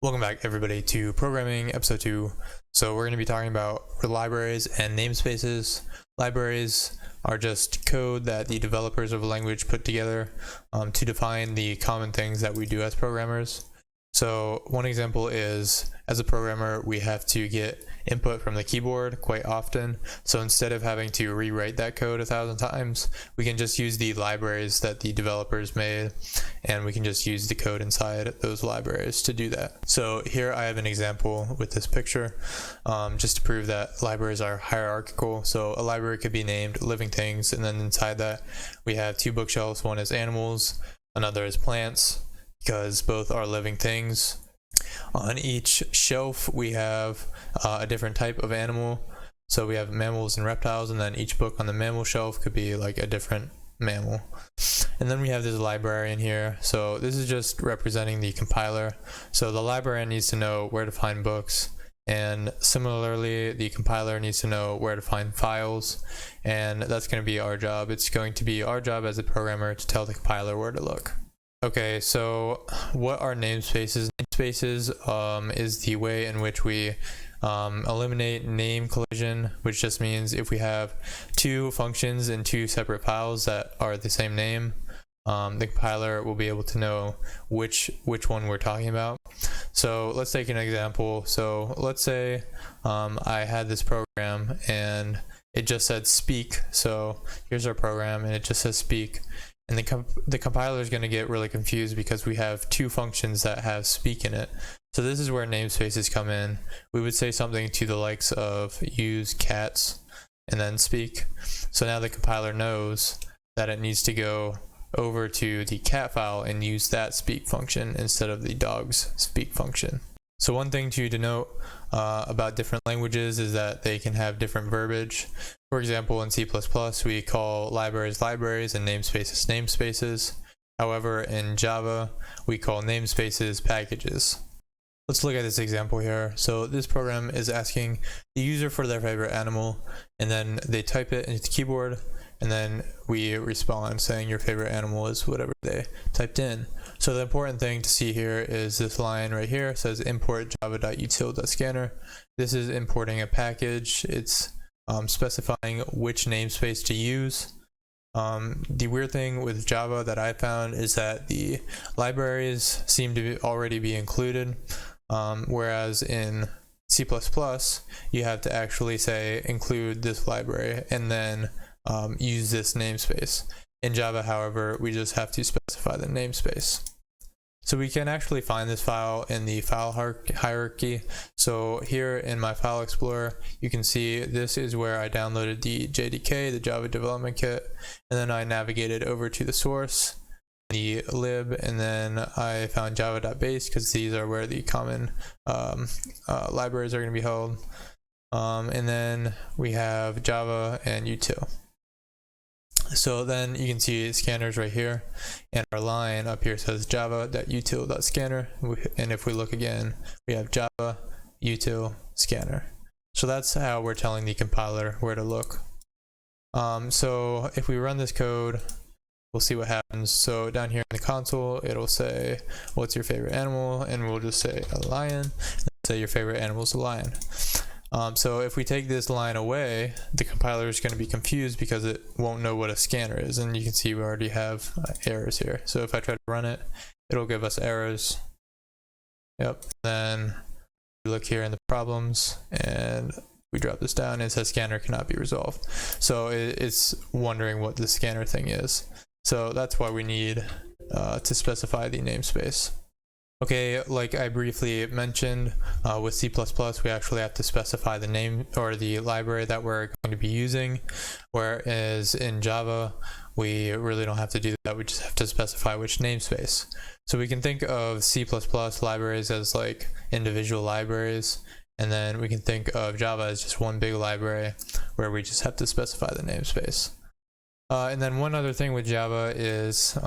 Welcome back everybody to programming episode 2. So we're going to be talking about libraries and namespaces. Libraries are just code that the developers of a language put together to define the common things that we do as programmers. So one example is, as a programmer, we have to get input from the keyboard quite often. So instead of having to rewrite that code 1,000 times, we can just use the libraries that the developers made, and we can just use the code inside those libraries to do that. So here I have an example with this picture, just to prove that libraries are hierarchical. So a library could be named living things, and then inside that we have two bookshelves. One is animals, another is plants, because both are living things. On each shelf we have a different type of animal. So we have mammals and reptiles, and then each book on the mammal shelf could be like a different mammal. And then we have this librarian here. So this is just representing the compiler. So the librarian needs to know where to find books, and similarly the compiler needs to know where to find files, and that's going to be our job. It's going to be our job as a programmer to tell the compiler where to look. Okay, so what are namespaces? Namespaces is the way in which we eliminate name collision, which just means if we have two functions in two separate files that are the same name, the compiler will be able to know which one we're talking about. So let's take an example. So let's say I had this program and it just said speak. So here's our program and it just says speak. And the compiler is going to get really confused because we have two functions that have speak in it. So this is where namespaces come in. We would say something to the likes of use cats and then speak. So now the compiler knows that it needs to go over to the cat file and use that speak function instead of the dog's speak function. So one thing to denote about different languages is that they can have different verbiage. For example, in C++, we call libraries libraries and namespaces namespaces. However, in Java, we call namespaces packages. Let's look at this example here. So this program is asking the user for their favorite animal, and then they type it into the keyboard, and then we respond saying your favorite animal is whatever they typed in. So the important thing to see here is this line right here. It says import java.util.scanner. This is importing a package. It's specifying which namespace to use. The weird thing with Java that I found is that the libraries seem to already be included, whereas in C++ you have to actually say include this library and then use this namespace. In Java, however, we just have to specify the namespace. So we can actually find this file in the file hierarchy. So here in my file explorer, you can see this is where I downloaded the JDK, the Java Development Kit, and then I navigated over to the source, the lib, and then I found java.base because these are where the common libraries are going to be held. And then we have Java and util. So then you can see scanners right here, and our line up here says java.util.scanner, and if we look again, we have java util scanner. So that's how we're telling the compiler where to look. So if we run this code, we'll see what happens. So down here in the console, it'll say what's your favorite animal, and we'll just say a lion, and say your favorite animal is a lion. So if we take this line away, the compiler is going to be confused because it won't know what a scanner is, and you can see we already have errors here. So if I try to run it, it'll give us errors. Yep. Then we look here in the problems, and we drop this down, and it says scanner cannot be resolved. So it's wondering what the scanner thing is. So that's why we need to specify the namespace. Okay, like I briefly mentioned, with C++, we actually have to specify the name or the library that we're going to be using, whereas in Java, we really don't have to do that. We just have to specify which namespace. So we can think of C++ libraries as like individual libraries, and then we can think of Java as just one big library where we just have to specify the namespace. And then one other thing with Java is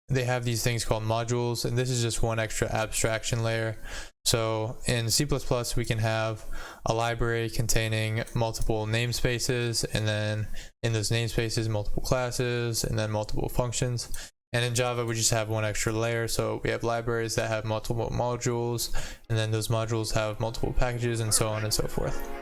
they have these things called modules, and this is just one extra abstraction layer. So in C++, we can have a library containing multiple namespaces, and then in those namespaces, multiple classes, and then multiple functions. And in Java, we just have one extra layer. So we have libraries that have multiple modules, and then those modules have multiple packages, and so on and so forth.